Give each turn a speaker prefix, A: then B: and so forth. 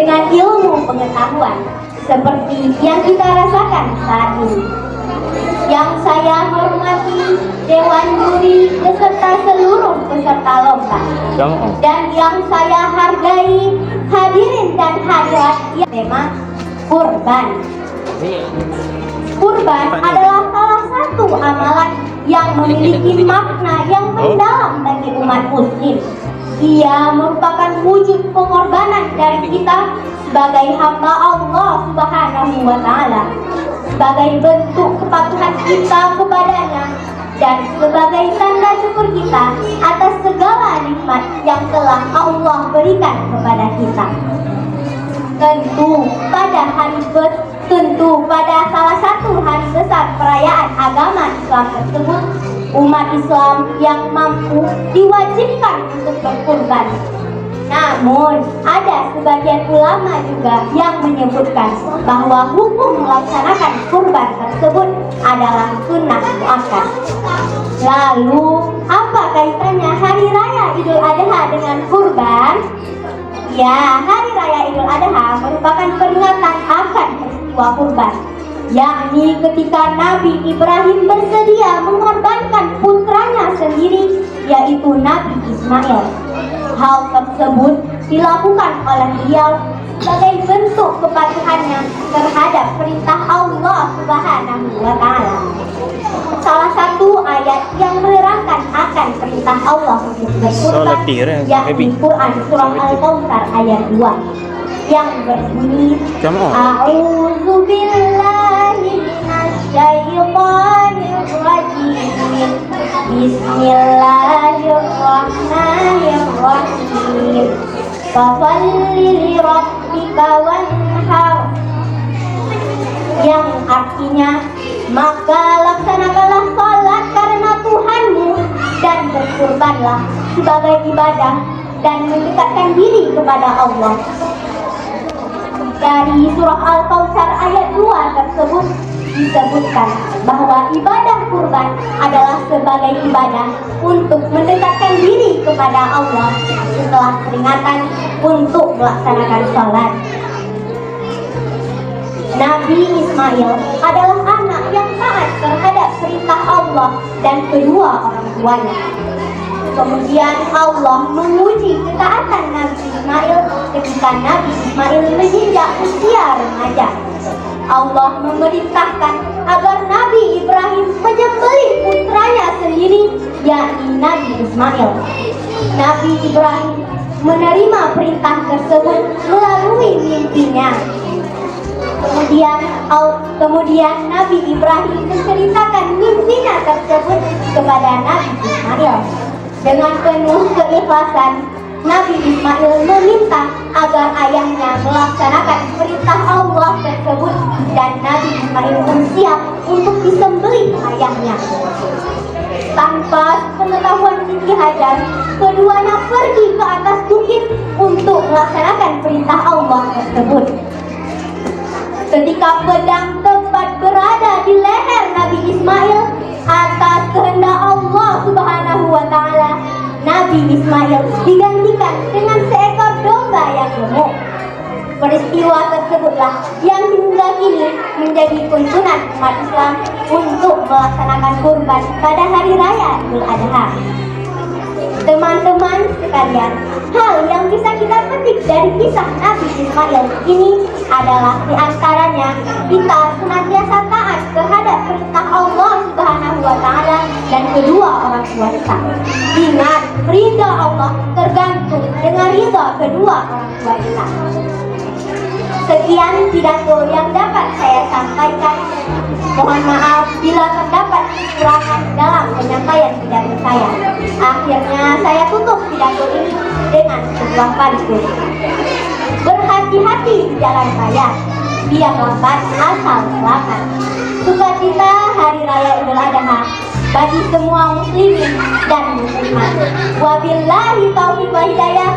A: dengan ilmu pengetahuan seperti yang kita rasakan saat ini. Yang saya hormati Dewan Juri beserta seluruh peserta lomba, dan yang saya hargai hadirin dan hadirat yang tema kurban. Kurban adalah salah satu amalan yang memiliki makna yang mendalam bagi umat muslim. Ia merupakan wujud pengorbanan dari kita sebagai hamba Allah Subhanahu wa Ta'ala, sebagai bentuk kepatuhan kita kepadanya, dan sebagai tanda syukur kita atas segala nikmat yang telah Allah berikan kepada kita. Tentu pada salah satu hari besar perayaan agama Islam tersebut, umat Islam yang mampu diwajibkan untuk berkurban. Namun, ada sebagian ulama juga yang menyebutkan bahwa hukum melaksanakan kurban tersebut adalah sunnah muakkad. Lalu, apa kaitannya Hari Raya Idul Adha dengan kurban? Ya, Hari Raya Idul Adha merupakan peringatan akan peristiwa kurban, yakni ketika Nabi Ibrahim bersedia mengorbankan putranya sendiri, yaitu Nabi Ismail. Hal tersebut dilakukan oleh beliau sebagai bentuk kepatuhannya terhadap perintah Allah Subhanahu wa Ta'ala. Salah satu ayat yang menerangkan akan perintah Allah untuk berkurban, yakni Quran surah Al-Kautsar ayat 2 yang berbunyi, A'udzu billahi minasyaitonir rajim. Bismillahirrahmanirrahim. Fasholli lirabbika wanhar, yang artinya, maka laksanakanlah salat karena Tuhanmu dan berkurbanlah sebagai ibadah dan mendekatkan diri kepada Allah. Dari surah Al-Kautsar ayat 2 tersebut disebutkan bahwa ibadah kurban adalah sebagai ibadah untuk mendekatkan diri kepada Allah setelah peringatan untuk melaksanakan sholat. Nabi Ismail adalah anak yang taat terhadap perintah Allah dan kedua orang tuanya. Kemudian Allah menguji ketaatan Nabi Ismail ketika Nabi Ismail menginjak usia remaja. Allah memerintahkan agar Nabi Ibrahim menyembelih putranya sendiri, yakni Nabi Ismail. Nabi Ibrahim menerima perintah tersebut melalui mimpinya. Kemudian Nabi Ibrahim menceritakan mimpinya tersebut kepada Nabi Ismail. Dengan penuh keikhlasan, Nabi Ismail meminta agar ayahnya melaksanakan perintah Allah tersebut, dan Nabi Ismail pun siap untuk disembelih ayahnya. Tanpa pengetahuan Siti Hajar, keduanya pergi ke atas bukit untuk melaksanakan perintah Allah tersebut. Ketika pedang tepat berada di leher Nabi Ismail, atas kehendak Allah Subhanahu wa Ta'ala, Nabi Ismail digantikan dengan seekor domba yang gemuk. Peristiwa tersebutlah yang hingga kini menjadi tuntunan umat Islam untuk melaksanakan kurban pada Hari Raya Idul Adha. Teman-teman sekalian, hal yang bisa kita petik dari kisah Nabi Ismail ini adalah diantaranya kita senantiasa taat terhadap perintah Allah Subhanahu wa Ta'ala dan kedua orang tua kita. Ingat, ridha Allah tergantung dengan ridha kedua orang tua kita. Sekian pidato yang dapat saya sampaikan. Mohon maaf bila terdapat kekurangan dalam penyampaian pidato saya. Akhirnya saya tutup pidato ini dengan sebuah pantun. Berhati-hati di jalan raya, biar lambat asal selamat. Sukacita Hari Raya Idul Adha bagi semua muslimin dan muslimat. Wabillahi taufiq wal hidayah.